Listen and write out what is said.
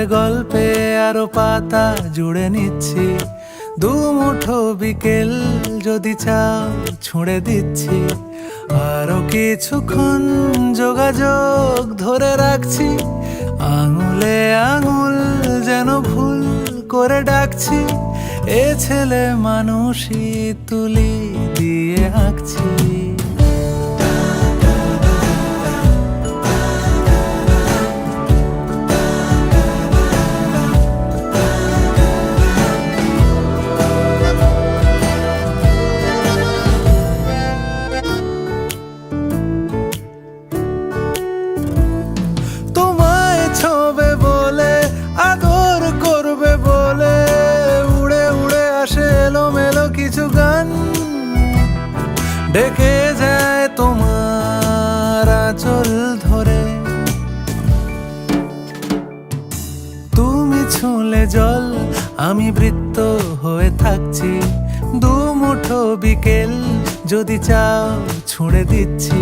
খুলে গল্পে আরো পাতা জুড়ে নিচ্ছি। দুমুঠো বিকেল যদি চাও ছুঁড়ে দিচ্ছি। আরো কিছুক্ষণ যোগাযোগ ধরে রাখছি। আঙুলে আঙুল যেন ভুল করে ডাকছি। এ ছেলে মানুষই তুলি দিয়ে আঁকছি। তোমায় ছোবে বলে আদর করবে বলে উড়ে উড়ে আসে এলোমেলো কিছু গান। ডেকে যায় তোমার আঁচল ধরে। তুমি ছুঁলে জল আমি বৃত্ত হয়ে থাকছি। দুমুঠো বিকেল যদি চাও ছুঁড়ে দিচ্ছি।